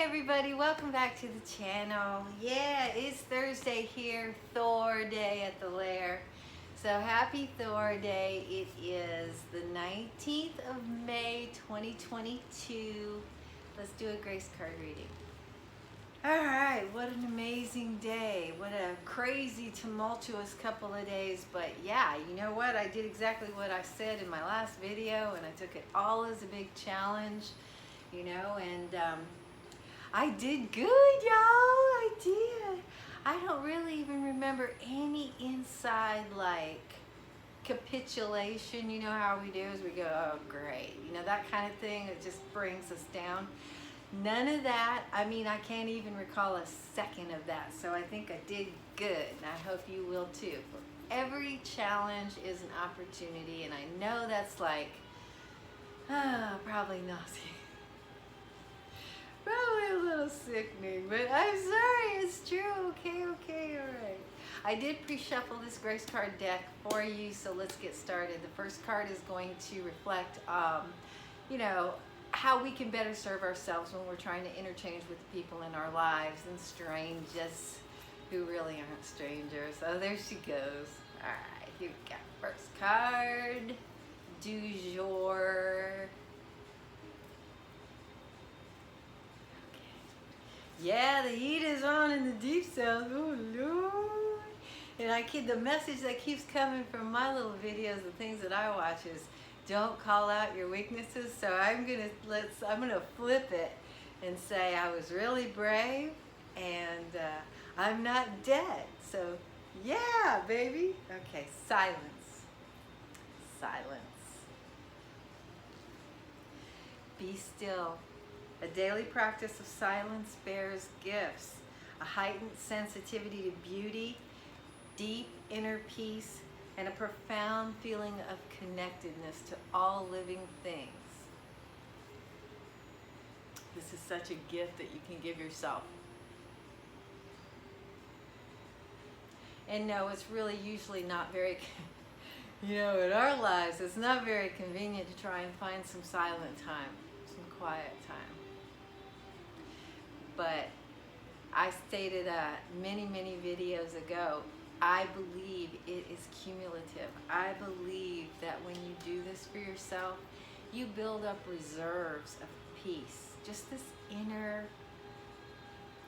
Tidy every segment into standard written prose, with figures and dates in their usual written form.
everybody, welcome back to the channel. Yeah, it's Thursday here, Thor Day at the Lair. So happy Thor Day. It is the 19th of May 2022. Let's do a grace card reading. Alright, what an amazing day. What a crazy, tumultuous couple of days. But yeah, you know what? I did exactly what I said in my last video, and I took it all as a big challenge, you know, and I did good, y'all. I did. I don't really even remember any inside, like, capitulation. You know how we do is we go, oh, great. You know, that kind of thing. It just brings us down. None of that. I mean, I can't even recall a second of that. So I think I did good, and I hope you will too. For every challenge is an opportunity, and I know that's like, probably nauseating. Probably a little sickening, but I'm sorry, it's true. Okay, all right. I did pre-shuffle this grace card deck for you, so let's get started. The first card is going to reflect, you know, how we can better serve ourselves when we're trying to interchange with the people in our lives and strangers who really aren't strangers. Oh, there she goes. All right, here we go. First card du jour. Yeah, the heat is on in the deep south. Oh Lord! And the message that keeps coming from my little videos, the things that I watch, is don't call out your weaknesses. So I'm gonna flip it and say I was really brave, and I'm not dead. So yeah, baby. Okay, silence. Silence. Be still. A daily practice of silence bears gifts, a heightened sensitivity to beauty, deep inner peace, and a profound feeling of connectedness to all living things. This is such a gift that you can give yourself. And no, it's really usually not very, you know, in our lives, it's not very convenient to try and find some silent time, some quiet time. But I stated many videos ago, I believe it is cumulative. I believe that when you do this for yourself, you build up reserves of peace. Just this inner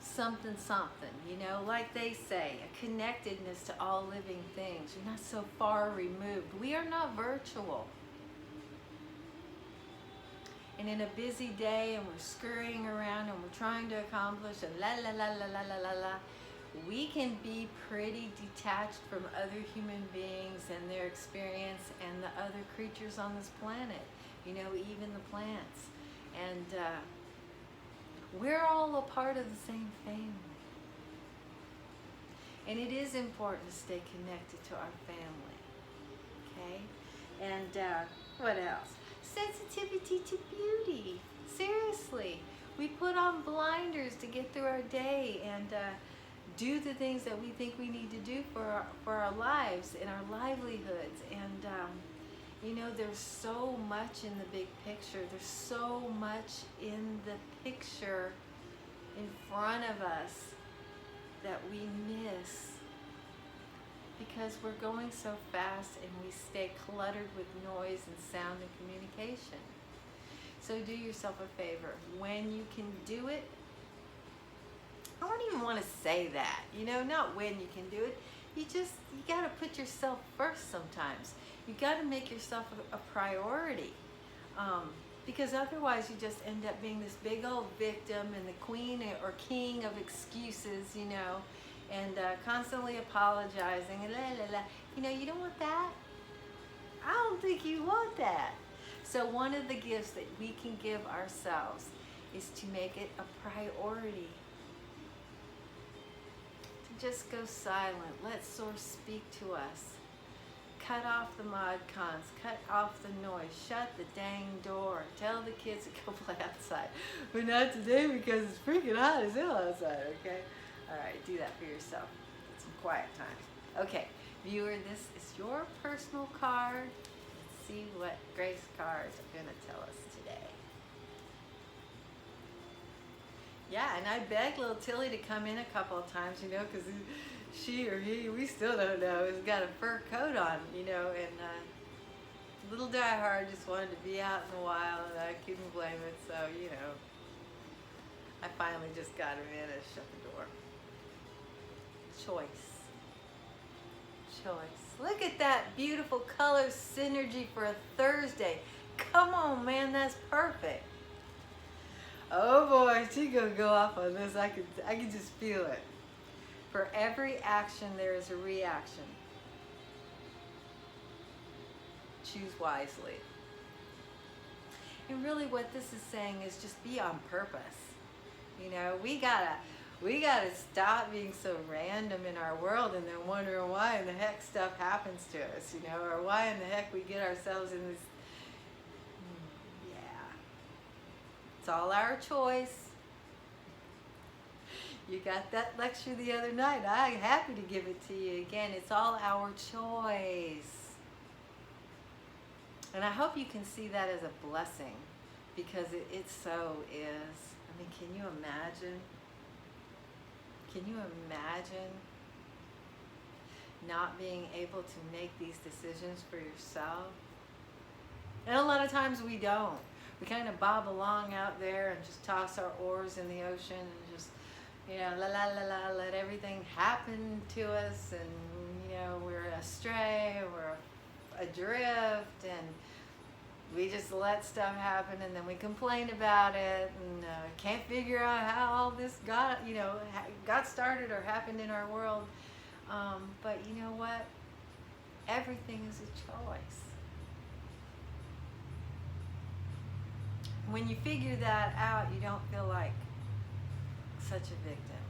something, you know, like they say, a connectedness to all living things. You're not so far removed. We are not virtual. And in a busy day, and we're scurrying around, and we're trying to accomplish a we can be pretty detached from other human beings and their experience and the other creatures on this planet, you know, even the plants. And we're all a part of the same family. And it is important to stay connected to our family, okay? And what else? Sensitivity to beauty. Seriously, we put on blinders to get through our day and do the things that we think we need to do for our lives and our livelihoods. And you know, there's so much in the big picture. There's so much in the picture in front of us that we miss because we're going so fast and we stay cluttered with noise and sound and communication. So do yourself a favor. When you can do it, I don't even want to say that, you know, not when you can do it. You got to put yourself first sometimes. You got to make yourself a priority, because otherwise you just end up being this big old victim and the queen or king of excuses, you know, and constantly apologizing and you know, you don't want that. I don't think you want that. So one of the gifts that we can give ourselves is to make it a priority. To just go silent. Let Source speak to us. Cut off the mod cons. Cut off the noise. Shut the dang door. Tell the kids to go play outside. But not today because it's freaking hot as hell outside, okay? All right, do that for yourself. Get some quiet time. Okay, viewer, this is your personal card. Let's see what grace cards are going to tell us today. Yeah, and I begged little Tilly to come in a couple of times, you know, because she or he, we still don't know, has got a fur coat on, you know, and little diehard just wanted to be out in the wild, and I couldn't blame it, so, you know, I finally just got him in and shut the door. Choice. Look at that beautiful color synergy for a Thursday. Come on, man, that's perfect. Oh boy, she gonna go off on this. I can just feel it. For every action, there is a reaction. Choose wisely. And really what this is saying is just be on purpose. You know, we gotta stop being so random in our world and then wondering why in the heck stuff happens to us, you know, or why in the heck we get ourselves in this. Yeah. It's all our choice. You got that lecture the other night. I'm happy to give it to you again. It's all our choice. And I hope you can see that as a blessing, because it so is. I mean, can you imagine? Can you imagine not being able to make these decisions for yourself? And a lot of times we don't. We kind of bob along out there and just toss our oars in the ocean and just, you know, let everything happen to us, and, you know, we're astray, we're adrift, and we just let stuff happen, and then we complain about it, and can't figure out how all this got started or happened in our world. But you know what? Everything is a choice. When you figure that out, you don't feel like such a victim.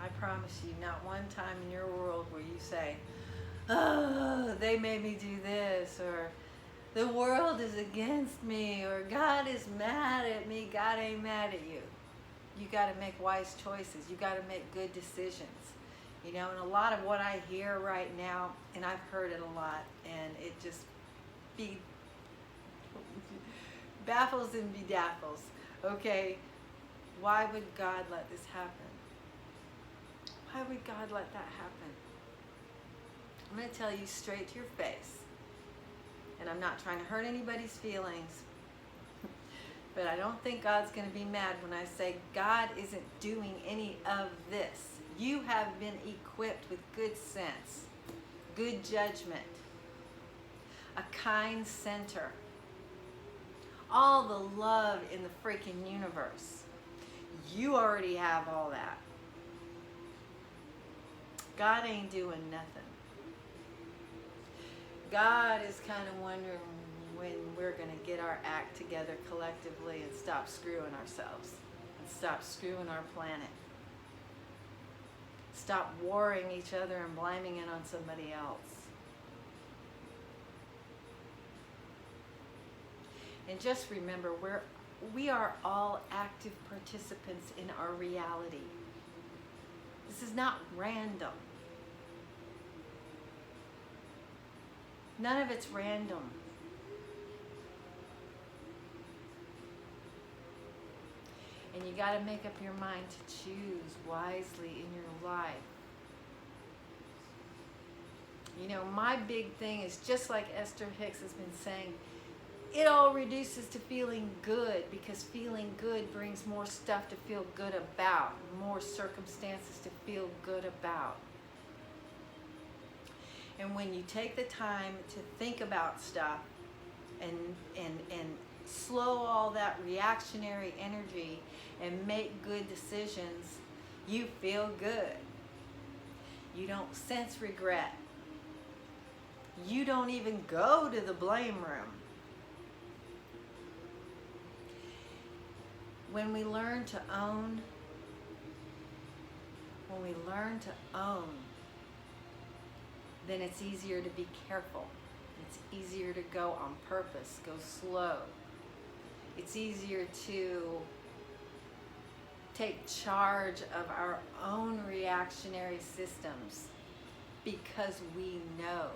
I promise you, not one time in your world where you say, oh, they made me do this, or the world is against me, or God is mad at me. God ain't mad at you. You got to make wise choices. You got to make good decisions. You know, and a lot of what I hear right now, and I've heard it a lot, and it just baffles and bedaffles. Okay, why would God let this happen? Why would God let that happen? I'm going to tell you straight to your face. And I'm not trying to hurt anybody's feelings, but I don't think God's going to be mad when I say God isn't doing any of this. You have been equipped with good sense, good judgment, a kind center, all the love in the freaking universe. You already have all that. God ain't doing nothing. God is kind of wondering when we're going to get our act together collectively and stop screwing ourselves and stop screwing our planet. Stop warring each other and blaming it on somebody else. And just remember, we are all active participants in our reality. This is not random. None of it's random. And you got to make up your mind to choose wisely in your life. You know, my big thing is, just like Esther Hicks has been saying, it all reduces to feeling good, because feeling good brings more stuff to feel good about, more circumstances to feel good about. And when you take the time to think about stuff and slow all that reactionary energy and make good decisions, you feel good. You don't sense regret. You don't even go to the blame room. When we learn to own, then it's easier to be careful. It's easier to go on purpose, go slow. It's easier to take charge of our own reactionary systems, because we know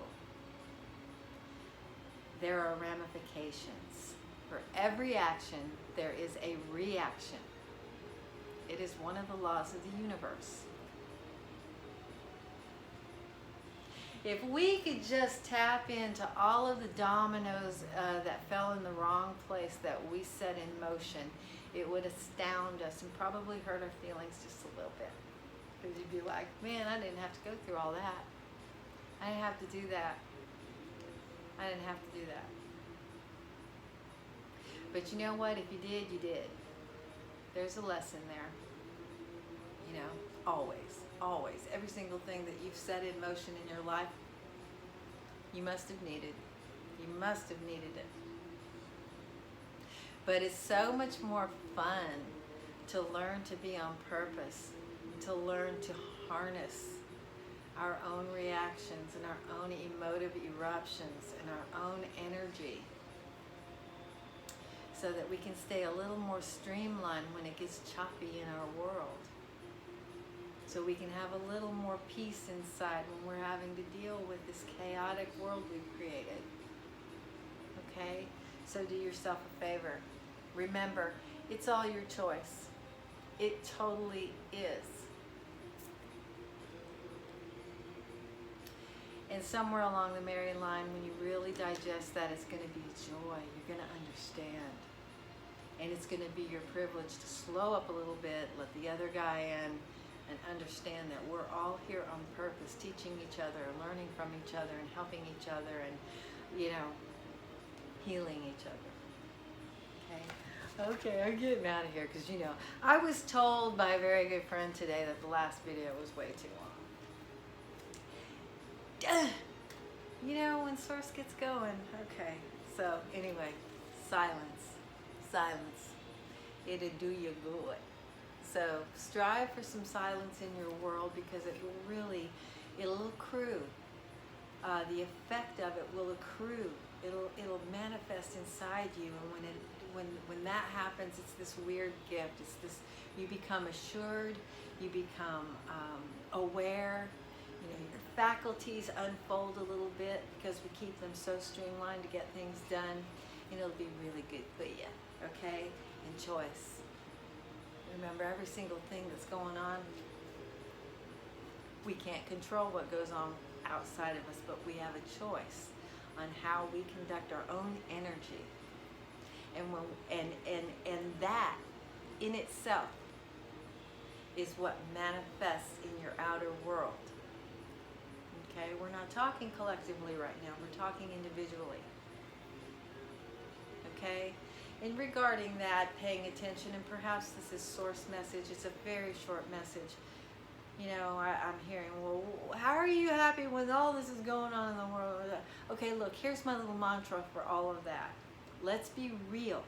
there are ramifications. For every action, there is a reaction. It is one of the laws of the universe. If we could just tap into all of the dominoes that fell in the wrong place that we set in motion, it would astound us and probably hurt our feelings just a little bit. Because you'd be like, man, I didn't have to go through all that. I didn't have to do that. I didn't have to do that. But you know what? If you did, you did. There's a lesson there. You know, always. Always. Every single thing that you've set in motion in your life, you must have needed. You must have needed it. But it's so much more fun to learn to be on purpose, to learn to harness our own reactions and our own emotive eruptions and our own energy, so that we can stay a little more streamlined when it gets choppy in our world. So we can have a little more peace inside when we're having to deal with this chaotic world we've created. Okay? So do yourself a favor. Remember, it's all your choice. It totally is. And somewhere along the merry line, when you really digest that, it's going to be joy. You're going to understand. And it's going to be your privilege to slow up a little bit, let the other guy in, and understand that we're all here on purpose, teaching each other, learning from each other, and helping each other, and, you know, healing each other. Okay? Okay, I'm getting out of here because, you know, I was told by a very good friend today that the last video was way too long. You know, when Source gets going. Okay, so anyway, silence. Silence. It'll do you good. So strive for some silence in your world, because it will really, it'll accrue. The effect of it will accrue. It'll manifest inside you, and when that happens, it's this weird gift. It's this, you become assured, you become aware. You know, your faculties unfold a little bit because we keep them so streamlined to get things done, and it'll be really good for you. Okay? And choice. Remember, every single thing that's going on, we can't control what goes on outside of us, but we have a choice on how we conduct our own energy. And that in itself is what manifests in your outer world. Okay? We're not talking collectively right now. We're talking individually. Okay? And regarding that, paying attention, and perhaps this is Source message. It's a very short message. You know, I'm hearing, well, how are you happy when all this is going on in the world? Okay, look, here's my little mantra for all of that. Let's be real.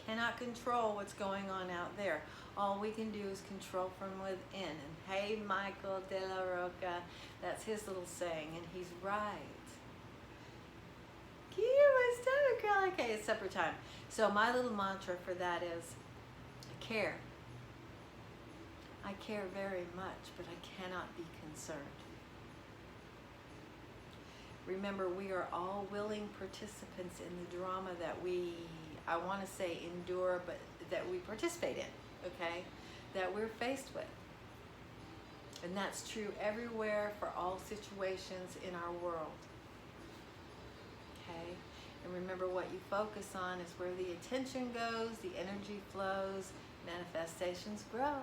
Cannot control what's going on out there. All we can do is control from within. And hey, Michael De La Roca, that's his little saying, and he's right. Cute, my stomach girl. Okay, it's supper time. So my little mantra for that is, I care. I care very much, but I cannot be concerned. Remember, we are all willing participants in the drama that we, I want to say endure, but that we participate in, okay? That we're faced with. And that's true everywhere for all situations in our world. Okay? And remember, what you focus on is where the attention goes, the energy flows, manifestations grow.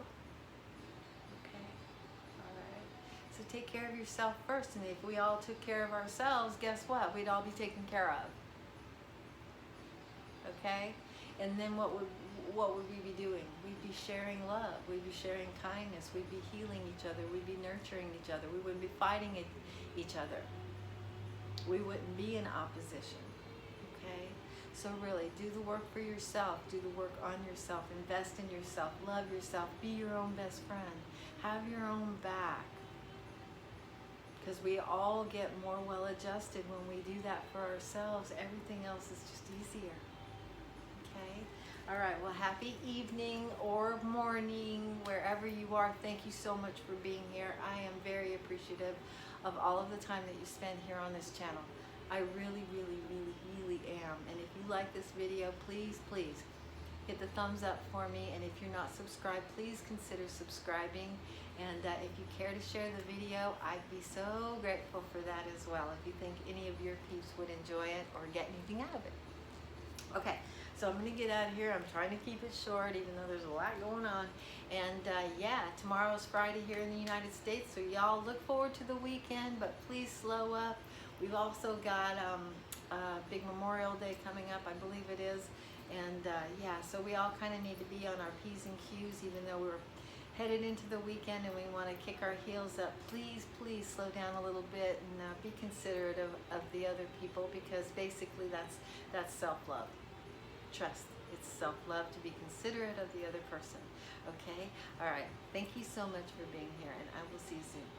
So take care of yourself first, and if we all took care of ourselves, guess what? We'd all be taken care of. Okay? And then what would we be doing? We'd be sharing love. We'd be sharing kindness. We'd be healing each other. We'd be nurturing each other. We wouldn't be fighting each other. We wouldn't be in opposition. Okay? So really, do the work for yourself. Do the work on yourself. Invest in yourself. Love yourself. Be your own best friend. Have your own back. Because we all get more well-adjusted when we do that for ourselves. Everything else is just easier. Okay? All right. Well, happy evening or morning, wherever you are. Thank you so much for being here. I am very appreciative of all of the time that you spend here on this channel. I really, really, really, really am. And if you like this video, please, please hit the thumbs up for me. And if you're not subscribed, please consider subscribing. And if you care to share the video, I'd be so grateful for that as well, if you think any of your peeps would enjoy it or get anything out of it. Okay, so I'm going to get out of here. I'm trying to keep it short, even though there's a lot going on. And yeah, tomorrow's Friday here in the United States, so y'all look forward to the weekend, but please slow up. We've also got a big Memorial Day coming up, I believe it is. And yeah, so we all kind of need to be on our P's and Q's, even though we're headed into the weekend and we want to kick our heels up. Please slow down a little bit and be considerate of the other people, because basically that's self-love. Trust, it's self-love to be considerate of the other person. Okay? All right. Thank you so much for being here, and I will see you soon.